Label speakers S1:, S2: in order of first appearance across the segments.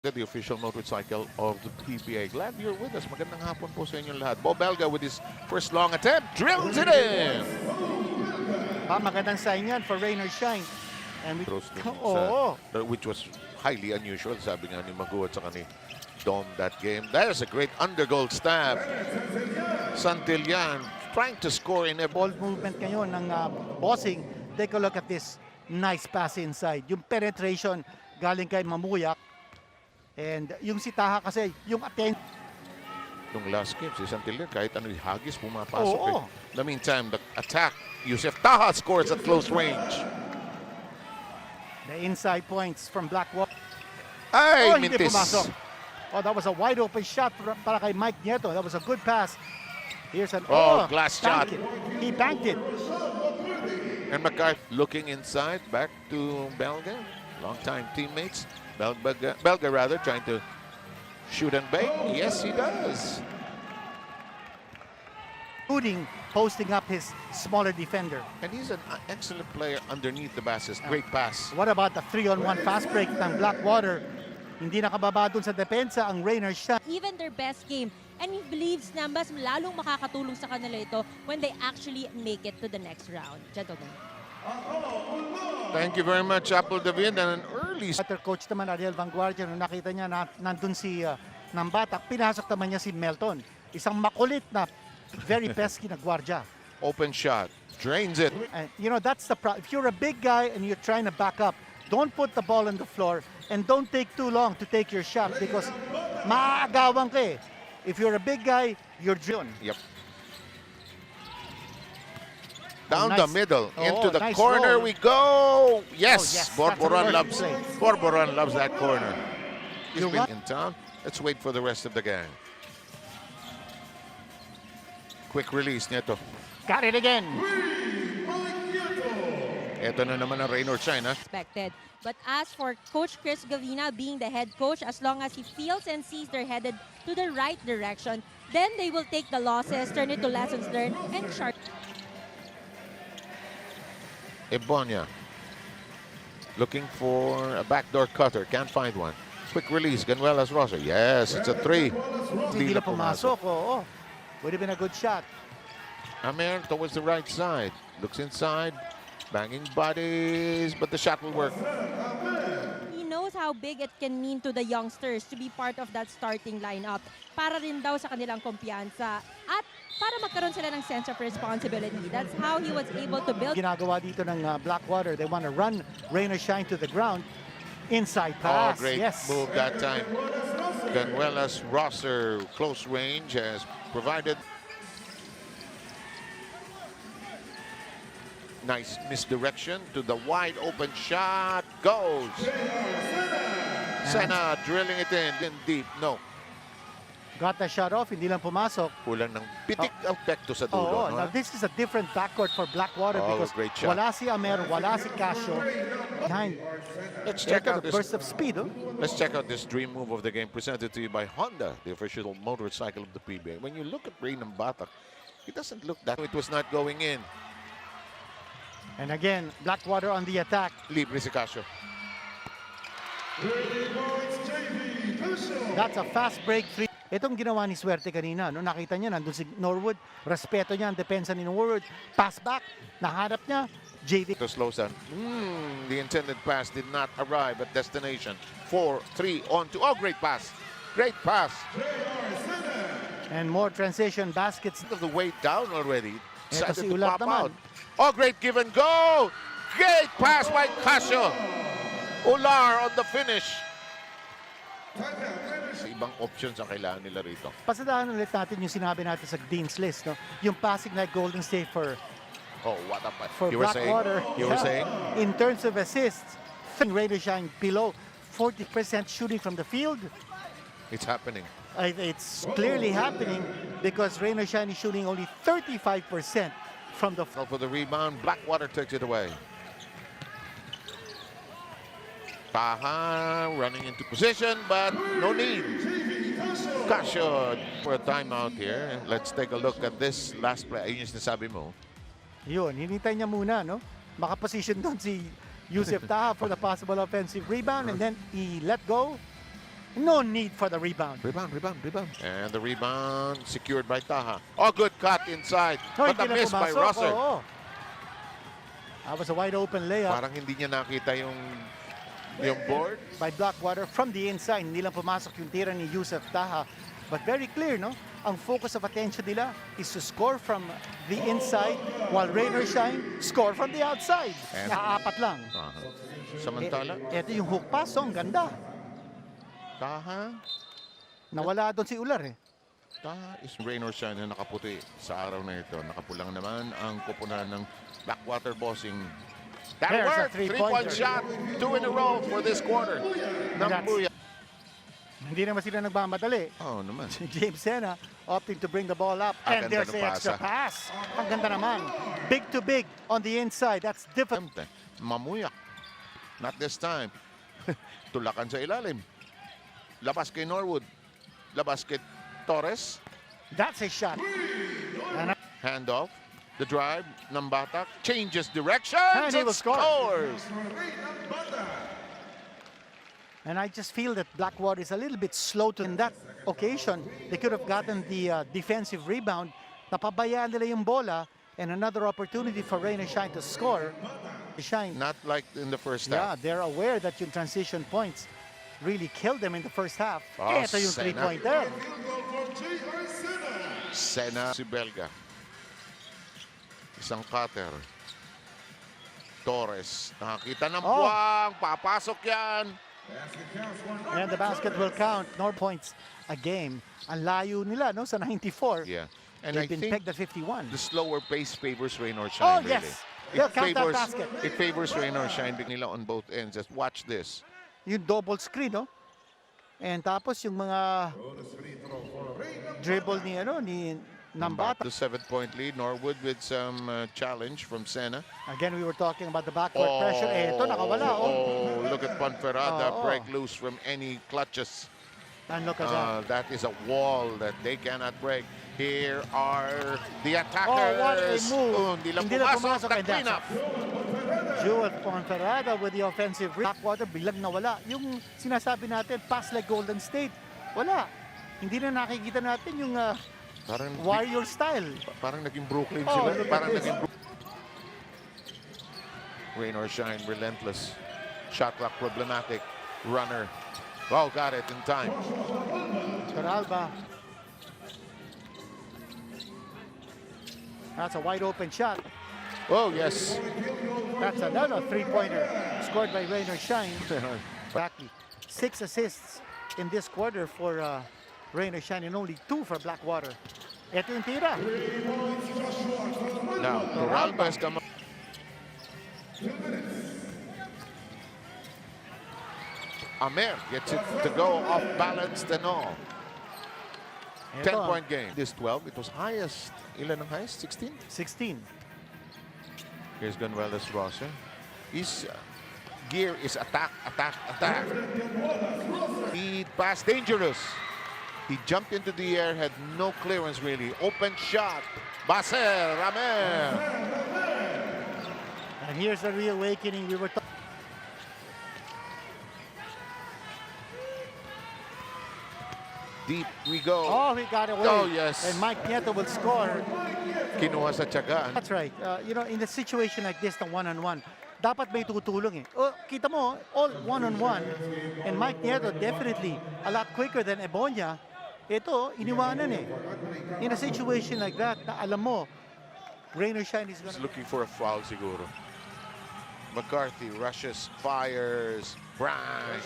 S1: The official motorcycle of the PBA. Glad you're with us. Magandang hapon po sa inyong lahat. Bo Belga with his first long attempt. Drills it in!
S2: Magandang sign yan for rain or shine. And we,
S1: which was highly unusual. Sabi nga ni Magu at saka ni Dom that game. There's a great undergoal stab. Santillan trying to score in a
S2: ball movement ngayon ng bossing. Take a look at this nice pass inside. Yung penetration galing kay Mamuyak. And yung si Taha kasi, yung attention.
S1: Nung last game, si Santillan, kahit ano yung hagis, pumapasok. In the meantime, the attack, Yusef Taha scores at close range.
S2: The inside points from BLACKWATER.
S1: Ay,
S2: hindi pumasok. Oh, that was a wide open shot para kay Mike Nieto. That was a good pass. Here's an
S1: glass shot.
S2: He banked it.
S1: And McCarthy looking inside, back to Belga. Long-time teammates. Belga rather, trying to shoot and bait. Yes, he does.
S2: Posting up his smaller defender.
S1: And he's an excellent player underneath the basket. Great pass.
S2: What about the 3-on-1 fast break ng BLACKWATER? Hindi nakababa dun sa depensa ang Rainer shot.
S3: Even their best game. And he believes na mas lalong makakatulong sa kanila ito when they actually make it to the next round. Gentlemen.
S1: Thank you very much, Apple David. And an early...
S2: Coach naman, Ariel Vanguardia, nung nakita niya na nandun si Nambatak, pinasok naman niya si Melton. Isang makulit na, very pesky na gwardiya.
S1: Open shot. Drains it.
S2: And, you know, that's the problem. If you're a big guy and you're trying to back up, don't put the ball on the floor and don't take too long to take your shot because maaagawan ka eh. If you're a big guy, you're driven.
S1: Yep. Down the middle, into the
S2: nice
S1: corner
S2: roll.
S1: we go. Yes,
S2: yes,
S1: Borboran loves that corner. He's been in town. Let's wait for the rest of the gang. Quick release, Nieto.
S2: Got it again.
S1: Ito na naman ang rain or shine, ha?
S3: Expected. But as for Coach Chris Gavina being the head coach, as long as he feels and sees they're headed to the right direction, then they will take the losses, turn it to lessons learned, and sharp.
S1: Ebonia looking for a backdoor cutter. Can't find one. Quick release. Ganuelas Rosa. Yes, it's a 3.
S2: Hindi na pumasok. Oo. Would have been a good shot.
S1: Amer towards the right side. Looks inside. Banging bodies, but the shot will work.
S3: He knows how big it can mean to the youngsters to be part of that starting lineup. Para rin daw sa kanilang kumpiyansa at para magkaroon sila ng sense of responsibility. That's how he was able to build.
S2: Ginagawa dito ng BLACKWATER. They want to run rain or shine to the ground. Inside pass.
S1: Oh, great move that time. Ganuelas Rosser, close range, has provided. Nice misdirection to the wide open shot. Goes. Sena drilling it in deep. No.
S2: Got the shot off, hindi lang pumasok.
S1: Kulang ng pitik epekto sa dulo.
S2: Now this is a different backcourt for BLACKWATER because
S1: great shot.
S2: wala si Amer, wala si Casio. Behind.
S1: Let's check out this
S2: burst of speed.
S1: Let's check out this dream move of the game presented to you by Honda, the official motorcycle of the PBA. When you look at Raynam Batak, it doesn't look that it was not going in.
S2: And again, BLACKWATER on the attack.
S1: Libre si Casio.
S2: That's a fast break 3. Itong ginawa ni Swerte kanina, no? Nakita niya, nandun si Norwood. Respeto niya ang depensa ni Norwood. Pass back, nahanap niya. JV.
S1: To slow down. The intended pass did not arrive at destination. 4-3 on to. Oh, great pass. Great pass.
S2: And more transition baskets.
S1: Of the way down already.
S2: Ito
S1: Decided
S2: si
S1: to
S2: Ulat
S1: pop
S2: naman.
S1: out. Oh, great give and go. Great pass by Casio. Ular on the finish. Ibang options ang kailangan nila rito.
S2: Pasadahan ulit natin yung sinabi natin sa Dean's List, no? Yung passing like Golden State for
S1: what a pass.
S2: you BLACKWATER.
S1: You were saying?
S2: In terms of assists, Rain or shine below 40% shooting from the field.
S1: It's happening.
S2: It's clearly happening because Rain or shine is shooting only 35% from the
S1: For the rebound, BLACKWATER takes it away. Taha running into position, but no need. Casio for a timeout here. Let's take a look at this last play. Ayun yung sinasabi mo.
S2: Yun, hinintay niya muna, no? Makaposition doon si Yusef Taha for the possible offensive rebound and then he let go. No need for the rebound.
S1: Rebound. And the rebound secured by Taha. Oh, good cut inside.
S2: No,
S1: But a
S2: hindi na
S1: miss by
S2: pumasok.
S1: Rosser.
S2: Oo. That was a wide open layup
S1: Parang hindi niya nakita yung board.
S2: by Blackwater from the inside. Hindi lang pumasok yung tira ni Yusef Taha. But very clear, no? Ang focus of attention nila is to score from the inside while rain or shine, score from the outside.
S1: And-
S2: Nakaapat lang.
S1: Samantala,
S2: Ito yung hook pass, ang ganda.
S1: Taha.
S2: Nawala doon si Ular eh.
S1: Taha is rain or shine na nakaputi sa araw na ito. Nakapulang naman ang kupunan ng Blackwater Bossing. That
S2: There's a
S1: worked.
S2: three-pointer.
S1: 3-point shot. 2 in a row for this quarter. Nambuya.
S2: Hindi naman sila nagmamadali.
S1: Oh, naman.
S2: James Sena opting to bring the ball up.
S1: Ah,
S2: And
S1: ganda
S2: there's
S1: ng
S2: the extra
S1: pasa.
S2: pass. Ang ganda naman. Big to big on the inside. That's different.
S1: Mamuyak. Not this time. Tulakan sa ilalim. Labas kay Norwood. Labas kay Torres.
S2: That's a shot. And
S1: Handoff. The drive ng Batak. Changes direction.
S2: And he will score.
S1: Scores.
S2: And I just feel that Blackwater is a little bit slow to in that occasion. They could have gotten the defensive rebound. Napabayaan nila yung bola and another opportunity for Rain and Shine to score. Shine.
S1: Not like in the first
S2: Yeah,
S1: half.
S2: they're aware that yung transition points really killed them in the first half.
S1: Oh,
S2: Ito yung
S1: Sena.
S2: three-pointer.
S1: Sena si Belga. Isang cutter. Torres. Nakakita ng
S2: Oh.
S1: puwang. Papasok yan.
S2: And the basket will count. No points a game. Ang layo nila, no, sa 94.
S1: Yeah. And
S2: They've
S1: I
S2: been
S1: think
S2: pegged at 51.
S1: the slower pace favors rain or
S2: Oh,
S1: shine, really.
S2: yes. They'll count that basket.
S1: It favors rain or shine nila on both ends. Just watch this.
S2: Yung double screen, no? And tapos yung mga dribble ni Nambata.
S1: The 7-point lead. Norwood with some challenge from Sena.
S2: Again, we were talking about the backcourt pressure. Eh, ito, nakawala. Oh.
S1: Look at Ponferrada
S2: Oh.
S1: break loose from any clutches.
S2: And look at that.
S1: That is a wall that they cannot break. Here are the
S2: Oh, what a
S1: attackers.
S2: move.
S1: Hindi lang
S2: Hindi lang
S1: pumasok.
S2: pumasok,
S1: The
S2: and that's
S1: cleanup.
S2: Jewel Ponferrada with the offensive Blackwater, bilang nawala. Yung sinasabi natin, pass like Golden State. Wala. Hindi na nakikita natin yung
S1: Parang,
S2: warrior style.
S1: parang naging Brooklyn
S2: Oh,
S1: sila.
S2: look at
S1: Parang
S2: this.
S1: naging Rain or shine, relentless. Shot clock problematic. Runner. Oh, got it in time.
S2: Peralba. That's a wide open shot.
S1: Oh, yes.
S2: That's another three-pointer scored by Rain or Shine. Exactly. 6 assists in this quarter for Rain or Shine and only 2 for Blackwater. Ito yung tira.
S1: Now, Peralba has come up. Amer gets it to go off balanced and all.
S2: Ito,
S1: 10-point game. This 12, it was highest. Ilan ang highest? 16?
S2: 16.
S1: Here's Gonzalez Rosser. His gear is attack, attack, attack. Lead pass, dangerous. He jumped into the air, had no clearance really. Open shot. Baser, Amer.
S2: And here's the reawakening we were talking.
S1: Deep we go.
S2: Oh, he got away.
S1: Oh, yes.
S2: And Mike Nieto will score.
S1: Kinuha sa tiyagaan.
S2: That's right. You know, in a situation like this, the one-on-one, dapat may tutulong eh. Oh, kita mo, all one-on-one. And Mike Nieto definitely a lot quicker than Ebonia. Ito, iniwanan eh. In a situation like that, na alam mo, rain or shine is
S1: He's
S2: gonna...
S1: looking for a foul siguro. McCarthy rushes, fires, Bryant.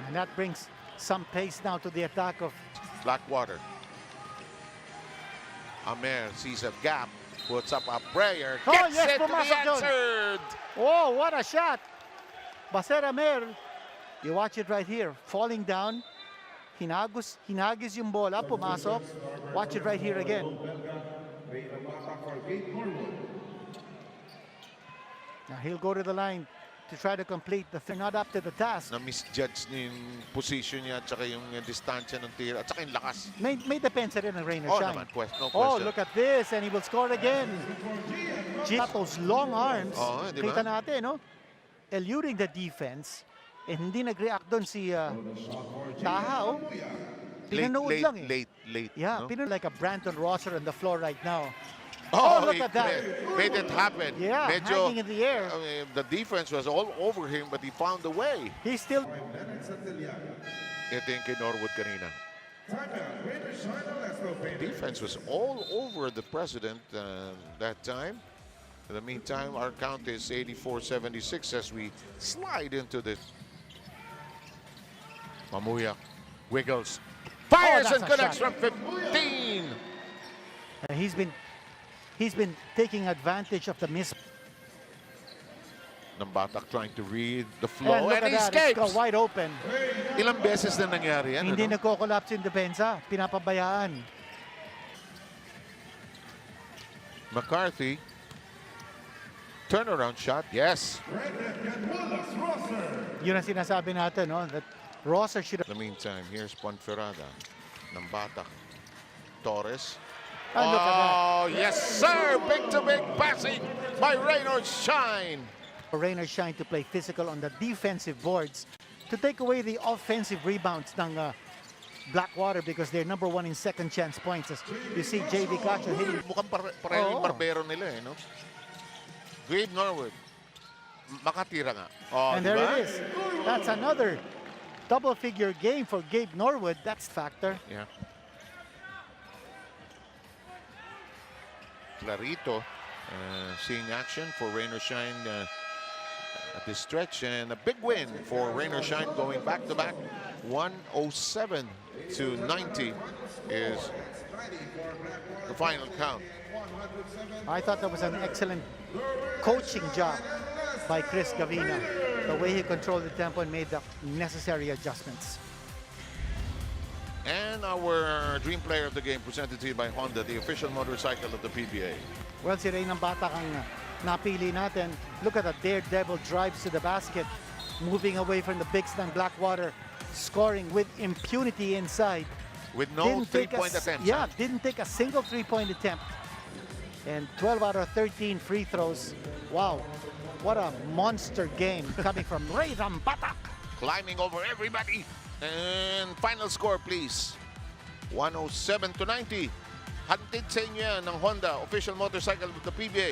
S2: And that brings some pace now to the attack of...
S1: Blackwater. Amer sees a gap, puts up a prayer,
S2: Oh,
S1: gets
S2: yes,
S1: it to be
S2: pumasok yun.
S1: answered.
S2: Oh, what a shot! Baser Amer, you watch it right here. Falling down, hinagis yung bola, pumasok. Watch it right here again. Now he'll go to the line to try to complete the thing. Not up to the task.
S1: Na-misjudge niya yung position niya at saka yung distansya ng tira at saka yung lakas.
S2: May depensa rin ng rain or
S1: Oh,
S2: shine.
S1: naman, no
S2: Oh,
S1: question.
S2: look at this, and he will score again. Those long arms,
S1: Oh, di ba?
S2: kita natin, no? Eluding the defense, Eh, hindi nag-react doon si Taha, oh. Pinanood lang eh.
S1: Late.
S2: Yeah,
S1: no?
S2: like a Brandon Rosser on the floor right now.
S1: Oh,
S2: look
S1: he
S2: at that.
S1: Made it happen.
S2: Yeah, hanging in the air.
S1: The defense was all over him, but he found a way.
S2: He's still...
S1: Ito yung kay Norwood kanina. Defense was all over the president that time. In the meantime, our count is 84-76 as we slide into this. Mamuyak wiggles, fires
S2: that's
S1: and
S2: a
S1: connects
S2: shot.
S1: from 15.
S2: He's been taking advantage of the miss.
S1: Nambatak trying to read the
S2: And
S1: flow
S2: look
S1: and
S2: at
S1: he
S2: that, it's
S1: escapes.
S2: wide open.
S1: Ilang beses na nangyari yan?
S2: Hindi
S1: ano?
S2: nagko-collapse in depensa, pinapabayaan.
S1: McCarthy, turnaround shot, yes.
S2: Yun ang sinasabi natin, no? That Rosser should have...
S1: In the meantime, here's Ponferrada. Nambatak. Torres.
S2: And look at that.
S1: Oh, yes, sir! Big-to-big passing by Reynolds Shine.
S2: Rainer Shine to play physical on the defensive boards to take away the offensive rebounds ng Blackwater because they're number 1 in second chance points. As you see JV Cacho hitting.
S1: Mukhang pareho yung
S2: Oo.
S1: barbero nila, eh, no? Gabe Norwood. Makatira nga. Oh,
S2: And there
S1: diba?
S2: it is. That's another double-figure game for Gabe Norwood. That's factor.
S1: Yeah. Clarito seeing action for Rainer Shine at this stretch, and a big win for Rainer Shine going back-to-back. 107 to 90 is the final count.
S2: I thought that was an excellent coaching job by Chris Gavina. The way he controlled the tempo and made the necessary adjustments.
S1: And our dream player of the game presented to you by Honda, the official motorcycle of the PBA.
S2: Well, si Reynang Batak ang napili natin. Look at the daredevil drives to the basket, moving away from the bigs ng Blackwater, scoring with impunity inside.
S1: With no three-point attempts.
S2: Yeah, didn't take a single three-point attempt. And 12 out of 13 free throws. Wow, what a monster game coming from Reynang Batak.
S1: Climbing over everybody. And final score, please. 107 to 90. Hantid sa inyo yan ng Honda, official motorcycle of the PBA.